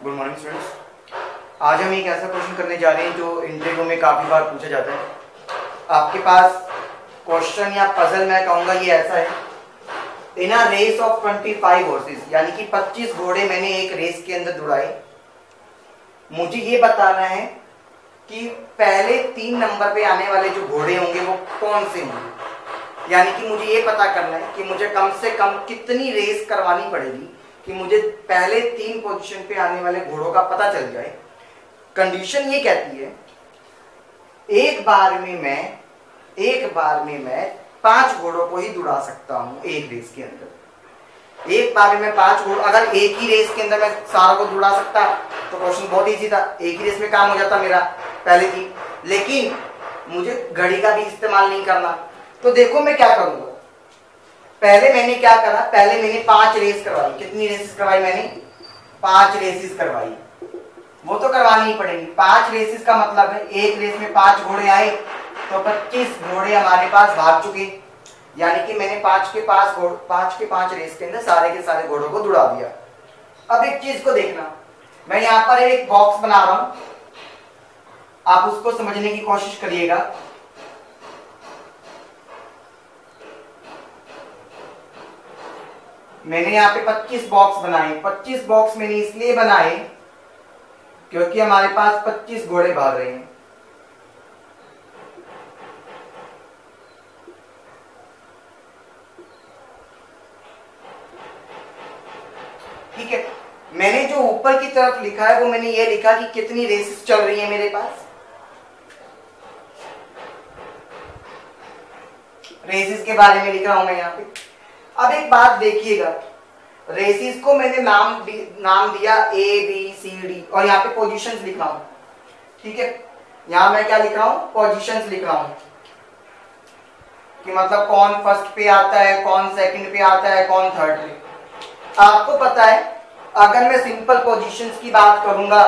Good morning students. आज हम एक ऐसा क्वेश्चन करने जा रहे हैं जो इंटरव्यू में काफ़ी बार पूछा जाता है। आपके पास क्वेश्चन या पजल मैं कहूँगा ये ऐसा है। इन अ रेस ऑफ 25 हॉर्सेस, यानी कि 25 घोड़े मैंने एक रेस के अंदर दौड़ाए। मुझे ये बताना है कि पहले 3 नंबर पे आने वाले जो घोड़े होंगे वो कौन से होंगे। यानी कि मुझे ये पता करना है कि मुझे कम से कम कितनी रेस करवानी पड़ेगी कि मुझे पहले 3 पोजीशन पे आने वाले घोड़ों का पता चल जाए। कंडीशन ये कहती है एक बार में मैं 5 घोड़ों को ही दौड़ा सकता हूं एक रेस के अंदर। एक बार में 5 घोड़ों, अगर एक ही रेस के अंदर मैं सारा को दौड़ा सकता तो क्वेश्चन बहुत इजी था, एक ही रेस में काम हो जाता मेरा पहले 3। लेकिन मुझे घड़ी का भी इस्तेमाल नहीं करना, तो देखो मैं क्या करूंगा। पहले मैंने क्या करा, पहले मैंने 5 रेस करवाई। कितनी रेसेस करवाई मैंने? 5 रेसेस करवाई। वो तो करवानी ही पड़ेगी। 5 रेसेस का मतलब है एक रेस में 5 घोड़े आए तो 25 घोड़े हमारे पास भाग चुके। यानी कि मैंने 5 के 5 रेस के अंदर सारे के सारे घोड़ों को दौड़ा दिया। अब एक चीज को देखना, मैं यहाँ पर एक बॉक्स बना रहा हूं, आप उसको समझने की कोशिश करिएगा। मैंने यहाँ पे 25 बॉक्स बनाए। 25 बॉक्स मैंने इसलिए बनाए क्योंकि हमारे पास 25 घोड़े भाग रहे हैं। ठीक है, मैंने जो ऊपर की तरफ लिखा है वो मैंने ये लिखा कि कितनी रेसेस चल रही है मेरे पास। रेसेस के बारे में लिख रहा हूं मैं यहाँ पे। अब एक बात देखिएगा, रेसेस को मैंने नाम दिया ए बी सी डी, और यहाँ पे पोजीशंस लिख रहा हूं। ठीक है, यहाँ मैं क्या लिख रहा हूं? पोजीशंस लिख रहा हूं कि मतलब कौन फर्स्ट पे आता है, कौन सेकंड पे आता है, कौन थर्ड पे। आपको पता है अगर मैं सिंपल पोजीशंस की बात करूंगा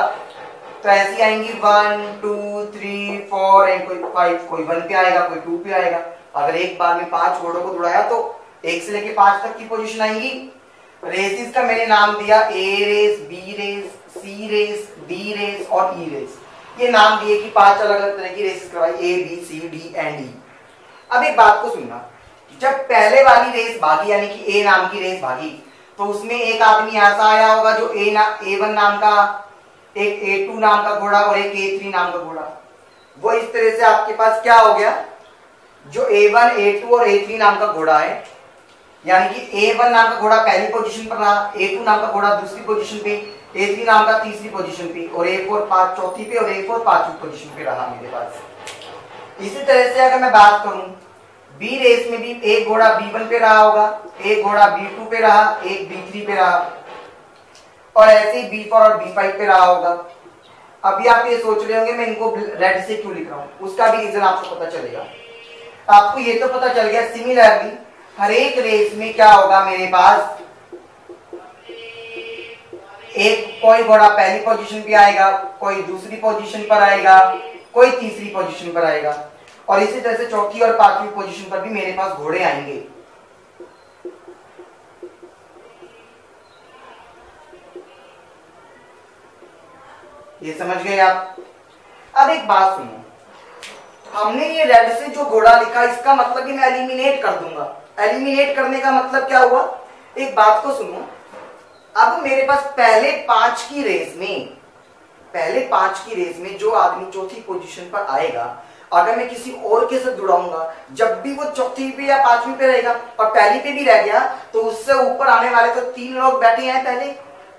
तो ऐसी आएंगी 1 2 3 4 एंड कोई 5, कोई 1 पे आएगा, कोई 2 पे आएगा। अगर एक बार में 5 घोड़ों को दौड़ाया तो 1 से लेके 5 तक की पोजीशन आएंगी। रेसेस का मैंने नाम दिया ए रेस, बी रेस, सी रेस, डी रेस और ई रेस। ये नाम दिए कि 5 अलग अलग तरह की रेसेस करवाई, A B C D and E. अब एक बात को सुनना, जब पहले वाली रेस भागी यानी कि ए नाम की रेस भागी तो उसमें एक आदमी ऐसा आया होगा जो A1 नाम का, एक A2 नाम का घोड़ा और एक A3 नाम का घोड़ा। वो इस तरह से आपके पास क्या हो गया, जो A1 A2 और A3 नाम का घोड़ा है, यानी कि A1 नाम का घोड़ा पहली पोजीशन पर रहा, A2 नाम का घोड़ा दूसरी पोजीशन पे, A3 नाम का तीसरी पोजीशन पे और A4 चौथी पे और A4 5वीं पोजीशन पे रहा मेरे पास। इसी तरह से अगर मैं बात करूं बी रेस में भी एक घोड़ा B1 पे रहा होगा, एक घोड़ा B2 पे रहा, एक B3 पे रहा और ऐसे ही B4 और B5 पे रहा होगा। अभी आप ये सोच रहे होंगे मैं इनको रेड से क्यों लिख रहा हूं, उसका भी रीजन आपको पता चलेगा। आपको ये तो पता चल गया सिमिलरली हर एक रेस में क्या होगा, मेरे पास एक कोई घोड़ा पहली पोजीशन पे आएगा, कोई दूसरी पोजीशन पर आएगा, कोई तीसरी पोजीशन पर आएगा और इसी तरह से चौथी और 5वीं पोजीशन पर भी मेरे पास घोड़े आएंगे। ये समझ गए आप? अब एक बात सुनो, हमने ये रेड से जो घोड़ा लिखा इसका मतलब ही मैं एलिमिनेट कर दूंगा। एलिमिनेट करने का मतलब क्या हुआ, एक बात को सुनो। अब मेरे पास पहले 5 की रेस में जो आदमी चौथी पोजीशन पर आएगा, अगर मैं किसी और के साथ जुड़ाऊंगा, जब भी वो चौथी पे या 5वीं पे रहेगा और पहली पे भी रह गया तो उससे ऊपर आने वाले तो 3 लोग बैठे हैं, पहले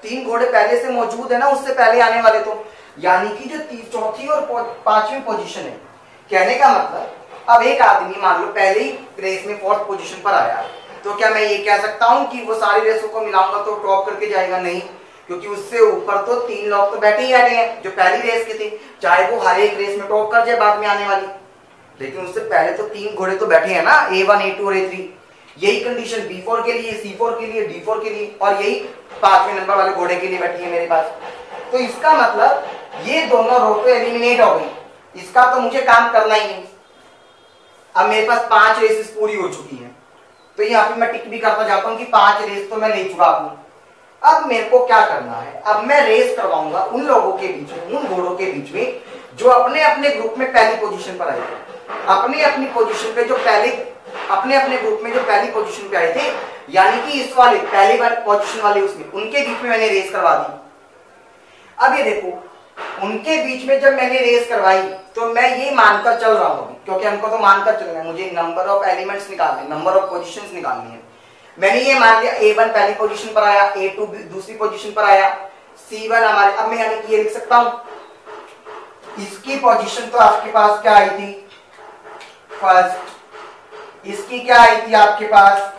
3 घोड़े पहले से मौजूद है ना, उससे पहले आने वाले तो, यानी कि जो चौथी और 5वीं पोजीशन है। कहने का मतलब अब एक आदमी मान लो पहले ही रेस में 4th पोजीशन पर आया तो क्या मैं ये कह सकता हूं कि वो सारी रेसों को मिलाऊंगा तो टॉप करके जाएगा? नहीं, क्योंकि उससे ऊपर तो 3 लोग तो बैठे ही बैठे हैं जो पहली रेस के थे, चाहे वो हर एक रेस में टॉप कर जाए बाद में आने वाली, लेकिन उससे पहले तो 3 घोड़े तो बैठे हैं ना, A1 A2 और A3। यही कंडीशन B4 के लिए, C4 के लिए, D4 के लिए और यही 5वें नंबर वाले घोड़े के लिए बैठी है मेरे पास। तो इसका मतलब ये दोनों रो तो एलिमिनेट हो गई, इसका तो मुझे काम करना ही नहीं। अब मेरे पास 5 रेसेस पूरी हो चुकी हैं तो यहाँ पे मैं टिक भी करता जाता हूँ कि 5 रेस तो मैं ले चुका हूँ। अब मेरे को क्या करना है, अब मैं रेस करवाऊंगा उन लोगों के बीच में, उन घोड़ों के बीच में जो अपने अपने ग्रुप में पहली पोजीशन पर आए थे, अपनी अपनी पोजीशन पे जो पहले अपने अपने ग्रुप में जो पहली पोजीशन पे आए थे, यानी कि इस वाले पहली बार पोजीशन वाले उसमें उनके बीच में मैंने रेस करवा दी। अब ये देखो, उनके बीच में जब मैंने रेस करवाई तो मैं ये मानकर चल रहा हूं, क्योंकि हमको तो मानकर चलना है, मुझे नंबर ऑफ एलिमेंट्स निकालने, नंबर ऑफ पोजीशंस निकालनी है। मैंने ये मान लिया A1 पहली पोजीशन पर आया, A2 दूसरी पोजीशन पर आया, C1 हमारे, अब मैं यानी कि ये लिख सकता हूं, इसकी पोजीशन तो आपके पास क्या आई थी, फर्स्ट, इसकी क्या आई थी आपके पास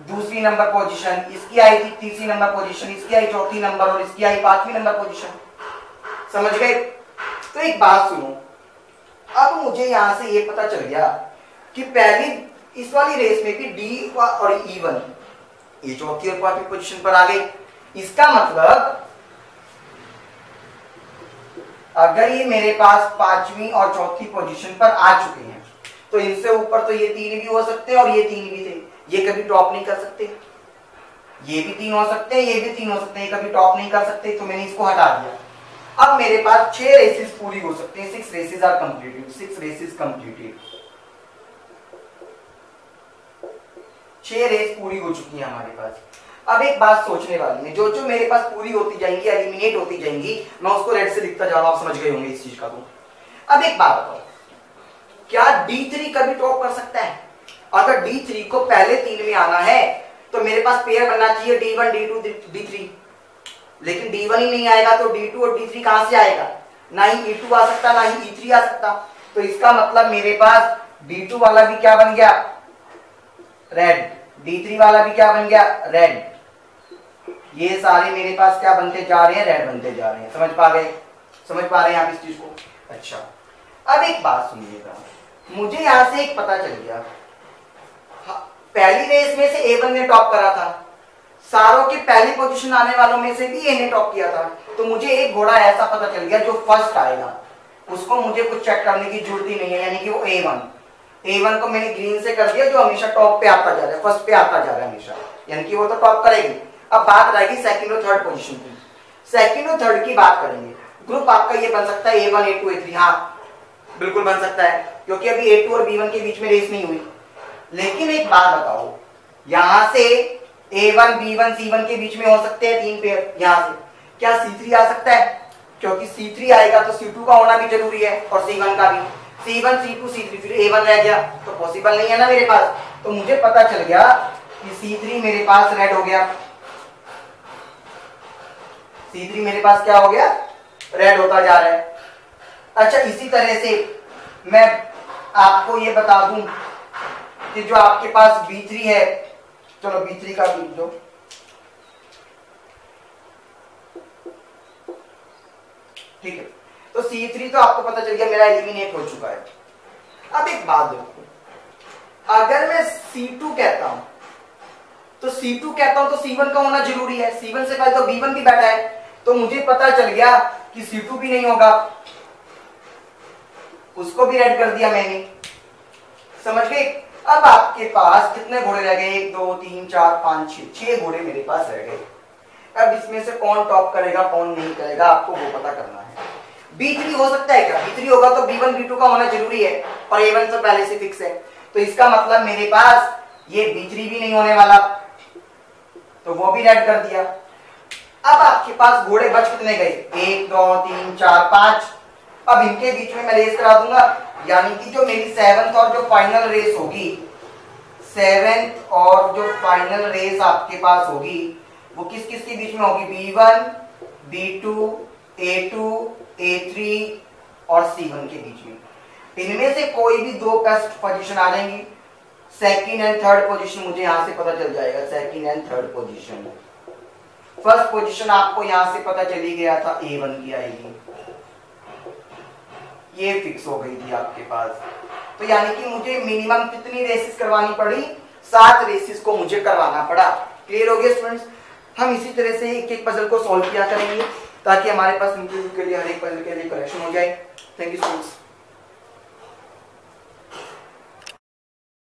दूसरी नंबर पोजीशन, इसकी आई थी तीसरी नंबर पोजीशन, इसकी आई चौथी नंबर और इसकी आई पांचवी नंबर पोजीशन। समझ गए? तो एक बात सुनो, अब मुझे यहां से ये पता चल गया कि पहली इस वाली रेस में भी D और E1 ये चौथी और पांचवी पोजीशन पर आ गई। इसका मतलब अगर ये मेरे पास पांचवी और चौथी पोजीशन पर आ चुके हैं तो इनसे ऊपर तो ये तीन भी हो सकते हैं और ये तीन भी थे, ये कभी टॉप नहीं कर सकते। ये भी तीन हो सकते हैं, ये भी तीन हो सकते हैं, ये कभी टॉप नहीं कर सकते, तो मैंने इसको हटा दिया। अब मेरे पास 6 रेसेस पूरी हो सकती हैं, 6 races are completed, 6 races completed, 6 race पूरी हो चुकी है हमारे पास। अब एक बात सोचने वाली है, जो जो मेरे पास पूरी होती जाएंगी, एलिमिनेट होती जाएंगी, मैं उसको रेड से लिखता जा रहा हूं, आप समझ गए होंगे इस चीज का। तो अब एक बात बताओ, क्या D3 कभी टॉप कर सकता है? अगर D3 को पहले 3 में आना है तो मेरे पास पेयर बनना चाहिए D1 D2 D3, लेकिन D1 ही नहीं आएगा तो D2 और D3 कहां से आएगा? ना ही E2 आ सकता, ना ही E3 आ सकता। तो इसका मतलब मेरे पास D2 वाला भी क्या बन गया, रेड, D3 वाला भी क्या बन गया, रेड। ये सारे मेरे पास क्या बनते जा रहे हैं, रेड बनते जा रहे हैं। समझ पा गए? समझ पा रहे हैं आप इस चीज को? अच्छा, अब एक बात सुनिएगा, मुझे यहां से एक पता चल गया, पहली रेस में से A1 ने टॉप करा था, सारों के पहली पोजीशन आने वालों में से भी A ने टॉप किया था, तो मुझे एक घोड़ा ऐसा पता चल गया जो फर्स्ट आएगा, उसको मुझे कुछ चेक करने की जरूरत ही नहीं है, यानी कि वो A1 को मैंने ग्रीन से कर दिया, जो हमेशा टॉप पे आता जा रहा है, फर्स्ट पे आता जा रहा है हमेशा, यानी कि वो तो टॉप करेगी। अब बात रहेगी सेकंड और थर्ड पोजीशन की। सेकंड और थर्ड की बात करेंगे, ग्रुप आपका ये बन सकता है A1 A2 A3, हाँ बिल्कुल बन सकता है, क्योंकि अभी A2 और B1 के बीच में रेस नहीं हुई। लेकिन एक बात बताओ, यहां से A1 B1 C1 के बीच में हो सकते हैं 3 पेयर, यहां से क्या C3 आ सकता है? क्योंकि C3 आएगा तो C2 का होना भी जरूरी है और C1 का भी, C1 C2 C3, फिर A1 रह गया तो पॉसिबल नहीं है ना मेरे पास। तो मुझे पता चल गया कि C3 मेरे पास रेड हो गया, C3 मेरे पास क्या हो गया, रेड होता जा रहा है। अच्छा, इसी तरह से मैं आपको ये बता दूं कि जो आपके पास B3 है, चलो B3 का भी दो, ठीक है, तो C3 तो आपको पता चल गया मेरा एलिमिनेट हो चुका है। अब एक बात देखो, अगर मैं C2 कहता हूं तो C2 कहता हूं तो C1 का होना जरूरी है, C1 से पहले तो B1 भी बैठा है, तो मुझे पता चल गया कि C2 भी नहीं होगा, उसको भी रेड कर दिया मैंने। समझ गए? अब आपके पास कितने घोड़े रह गए, 1 2 3 4 5 6 घोड़े मेरे पास रह गए। अब इसमें से कौन टॉप करेगा कौन नहीं करेगा आपको वो पता करना है। B3 हो सकता है क्या? B3 होगा तो B1 B2 का होना जरूरी है और A1 तो पहले से फिक्स है, तो इसका मतलब मेरे पास ये B3 भी नहीं होने वाला, तो वो भी रेड कर दिया। अब आपके पास घोड़े बच कितने गए, 1 2 3 4 5। अब इनके बीच में मैं रेस करा दूंगा, यानी कि जो मेरी 7th और जो फाइनल रेस होगी, 7th और जो फाइनल रेस आपके पास होगी वो किस किस के बीच में होगी, B1 B2 A2 A3 और C1 के बीच में। इनमें से कोई भी 2 बेस्ट पोजीशन आ जाएंगी, सेकंड एंड थर्ड पोजीशन मुझे यहां से पता चल जाएगा, second and third position. First position आपको यहां से पता चली गया था A1 की आएगी, ये फिक्स हो गई थी आपके पास। तो यानी कि मुझे मिनिमम कितनी रेसेस करवानी पड़ी, 7 रेसेस को मुझे करवाना पड़ा। क्लियर हो गया स्टूडेंट्स? हम इसी तरह से एक एक पजल को सॉल्व किया करेंगे ताकि हमारे पास इंटरव्यू के लिए हर एक पजल के लिए करेक्शन हो जाए। Thank you students.